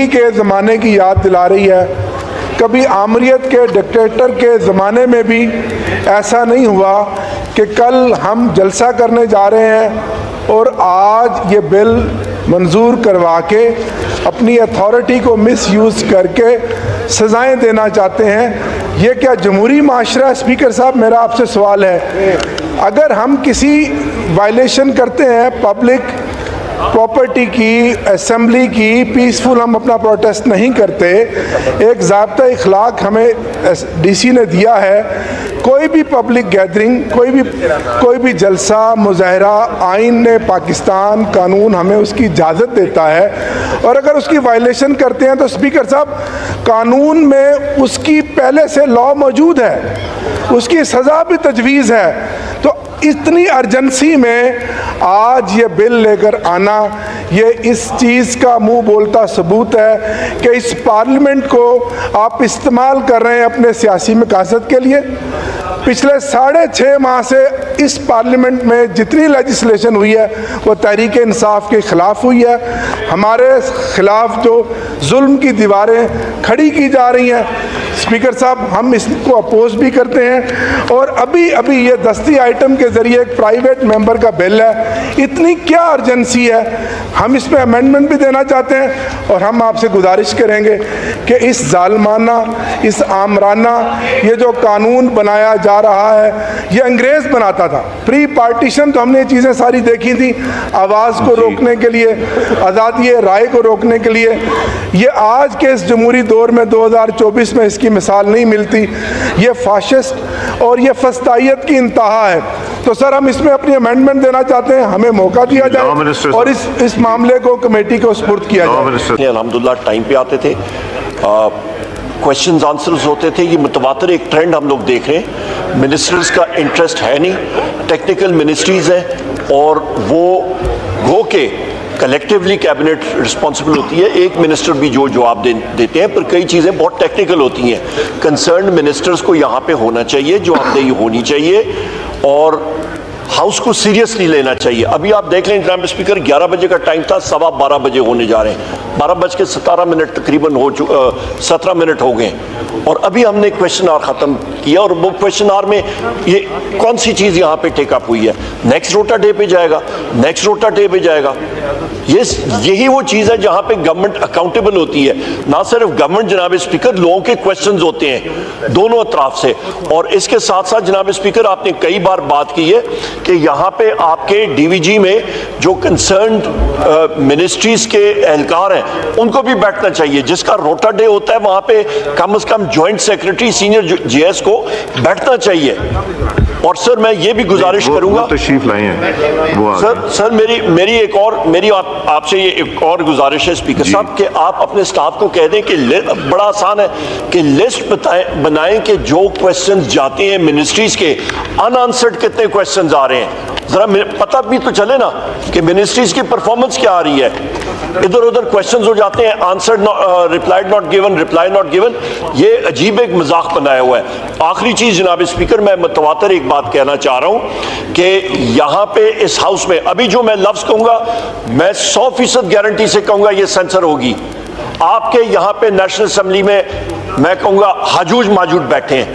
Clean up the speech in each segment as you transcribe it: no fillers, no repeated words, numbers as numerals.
के ज़माने की याद दिला रही है। कभी आमरीत के डिक्टेटर के ज़माने में भी ऐसा नहीं हुआ कि कल हम जलसा करने जा रहे हैं और आज ये बिल मंजूर करवा के अपनी अथॉरिटी को मिसयूज़ करके सज़ाएं देना चाहते हैं। ये क्या जमहूरी माशरा? स्पीकर साहब, मेरा आपसे सवाल है, अगर हम किसी वायलेशन करते हैं पब्लिक प्रॉपर्टी की, असेंबली की, पीसफुल हम अपना प्रोटेस्ट नहीं करते, एक ज़ाब्ता इखलाक हमें डीसी ने दिया है, कोई भी पब्लिक गैदरिंग, कोई भी जलसा मुजाहरा, आइन ने पाकिस्तान कानून हमें उसकी इजाज़त देता है, और अगर उसकी वायलेशन करते हैं तो स्पीकर साहब कानून में उसकी पहले से लॉ मौजूद है, उसकी सज़ा भी तजवीज़ है। तो इतनी अर्जेंसी में आज ये बिल लेकर आना, ये इस चीज़ का मुंह बोलता सबूत है कि इस पार्लियामेंट को आप इस्तेमाल कर रहे हैं अपने सियासी मकासद के लिए। पिछले 6.5 माह से इस पार्लियामेंट में जितनी लेजिस्लेशन हुई है वो तहरीक इंसाफ के ख़िलाफ़ हुई है। हमारे ख़िलाफ़ जो जुल्म की दीवारें खड़ी की जा रही हैं, स्पीकर साहब, हम इसको अपोज भी करते हैं। और अभी अभी ये दस्ती आइटम के ज़रिए एक प्राइवेट मेंबर का बिल है, इतनी क्या अर्जेंसी है? हम इस पर अमेंडमेंट भी देना चाहते हैं और हम आपसे गुजारिश करेंगे कि इस जालमाना, इस आमराना ये जो कानून बनाया जा रहा है, ये अंग्रेज़ बनाता था। प्री पार्टीशन तो हमने ये चीज़ें सारी देखी थी, आवाज़ को रोकने के लिए, आज़ादी राय को रोकने के लिए। ये आज के इस जमहूरी दौर में 2024 में इसकी मिसाल नहीं मिलती। ये फाशिस्ट और ये फस्तायत की इंतहा है। तो सर, हम इसमें अपनी अमेंडमेंट देना चाहते हैं, हमें मौका दिया जाए और इस मामले को कमेटी को सुपुर्द किया जाए। अल्हम्दुलिल्लाह टाइम पे आते थे, क्वेश्चंस आंसर्स होते थे। ये मुतवातिर एक ट्रेंड हम लोग देख रहे हैं। मिनिस्टर्स का इंटरेस्ट है नहीं, टेक्निकल मिनिस्ट्रीज हैं और वो के कलेक्टिवली कैबिनेट रिस्पॉन्सिबल होती है। एक मिनिस्टर भी जो जवाब देते हैं, पर कई चीज़ें बहुत टेक्निकल होती हैं। कंसर्न मिनिस्टर्स को यहाँ पे होना चाहिए, जवाबदेही होनी चाहिए और हाउस को सीरियसली लेना चाहिए। अभी आप देख लें जनाब स्पीकर, 11 बजे का टाइम था, 12:15 बजे होने जा रहे हैं, 12:17 तकरीबन 17 मिनट हो गए और अभी हमने क्वेश्चन आवर ख़त्म किया और वो क्वेश्चन आवर में ये कौन सी चीज़ यहाँ पे टेकअप हुई है? नेक्स्ट रोटा डे पे जाएगा, नेक्स्ट रोटा डे पे जाएगा। यही वो चीज़ है जहाँ पे गवर्नमेंट अकाउंटेबल होती है। ना सिर्फ गवर्नमेंट जनाब स्पीकर, लोगों के क्वेश्चंस होते हैं दोनों तरफ से। और इसके साथ साथ जनाब स्पीकर, आपने कई बार बात की है कि यहाँ पे आपके डीवीजी में जो कंसर्न्ड मिनिस्ट्रीज के एहलकार हैं उनको भी बैठना चाहिए। जिसका रोटा डे होता है वहाँ पे कम से कम जॉइंट सेक्रेटरी सीनियर जेएस को बैठना चाहिए। और सर, मैं ये भी गुजारिश करूंगा, तशरीफ लाए हैं वो सर मेरी आपसे ये एक और गुजारिश है स्पीकर साहब कि आप अपने स्टाफ को कह दें कि बड़ा आसान है कि लिस्ट बनाएं कि जो क्वेश्चंस जाते हैं मिनिस्ट्रीज के, अनआंसर्ड कितने क्वेश्चंस आ रहे हैं, जरा पता भी तो चले ना कि मिनिस्ट्रीज की परफॉर्मेंस क्या आ रही है। इधर उधर क्वेश्चंस हो जाते हैं, answered replied not given, reply not given. ये अजीब एक मजाक बनाया हुआ है। आखिरी चीज जनाब स्पीकर, मैं मुतवातिर एक बात कहना चाह रहा हूं कि यहाँ पे इस हाउस में अभी जो मैं लफ्ज कहूंगा, मैं 100% गारंटी से कहूंगा ये सेंसर होगी। आपके यहाँ पे नेशनल असेंबली में मैं कहूंगा हाजूज माजूद बैठे हैं,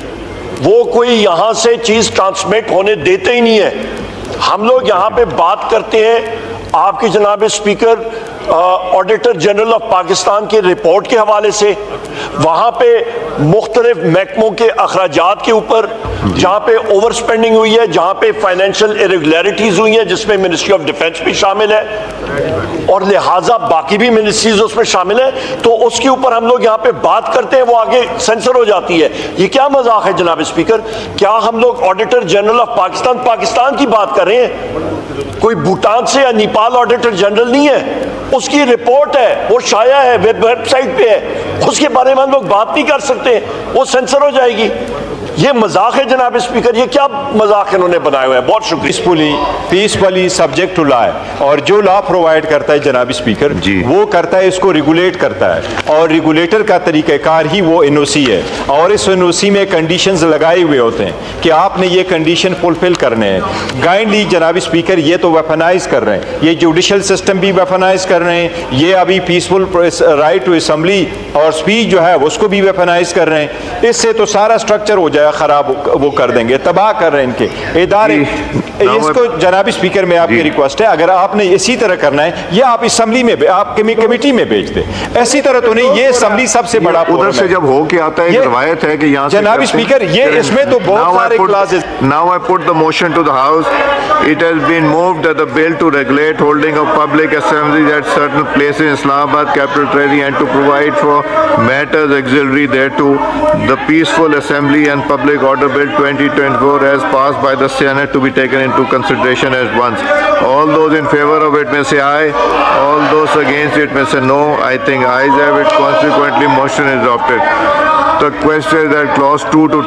वो कोई यहाँ से चीज ट्रांसमिट होने देते ही नहीं है। हम लोग यहाँ पे बात करते हैं आपके जनाब speaker auditor general of Pakistan की रिपोर्ट के हवाले से, वहाँ पे मुख्तलिफ महकमों के अखराजात के ऊपर जहाँ पे ओवर स्पेंडिंग हुई है, जहाँ पे फाइनेंशियल इरेगुलरिटीज हुई है जिसमें मिनिस्ट्री ऑफ डिफेंस भी शामिल है और लिहाजा बाकी भी मिनिस्ट्रीज उसमें शामिल है, तो उसके ऊपर हम लोग यहाँ पे बात करते हैं, वो आगे सेंसर हो जाती है। ये क्या मजाक है जनाब स्पीकर? क्या हम लोग ऑडिटर जनरल ऑफ पाकिस्तान की बात कर रहे हैं? कोई भूटान से या नेपाल ऑडिटर जनरल नहीं है, उसकी रिपोर्ट है, वो शाया है, वेबसाइट पे है, उसके बारे में हम लोग बात नहीं कर सकते, वो सेंसर हो जाएगी। ये मजाक है जनाब स्पीकर, ये क्या मजाक इन्होंने बनाया हुआ है? बहुत शुक्रिया। पीसफुली सब्जेक्ट टू लॉ है, और जो लॉ प्रोवाइड करता है जनाब स्पीकर वो करता है, इसको रेगुलेट करता है, और रेगुलेटर का तरीक़ाकार ही वो एनओसी है, और इस एनओसी में कंडीशंस लगाए हुए होते हैं कि आपने ये कंडीशन फुलफिल करने हैं। गाइडली जनाब स्पीकर ये तो वेपनाइज कर रहे हैं, ये जुडिशल सिस्टम भी वेपनाइज कर रहे हैं, ये अभी पीसफुल राइट टू असेंबली और स्पीच जो है उसको भी वेपनाइज कर रहे हैं। इससे तो सारा स्ट्रक्चर हो जाएगा खराब, वो कर देंगे, तबाह कर रहे हैं इनके इदारे। इसको जनाब स्पीकर में आपकी रिक्वेस्ट है, अगर आपने इसी तरह करना है ये आप असेंबली में, आप कमेटी में भेज दें, ऐसी तरह तो नहीं। ये असेंबली सबसे बड़ा उधर से जब हो के आता है, रवायत है कि यहाँ जनाब स्पीकर ये इसमें तो बहुत सारे classes. Now I put the motion to the House. It has been moved that the bill to regulate holding of public assemblies at certain places in Islamabad, Capital Territory, and to provide for matters auxiliary thereto, the Peaceful Assembly and Public Order Bill 2024 has passed by the Senate to be taken into consideration at once. All those in favor of it may say aye. All those against it may say no. I think ayes have it. Consequently, motion is adopted. The question is that clause 2 to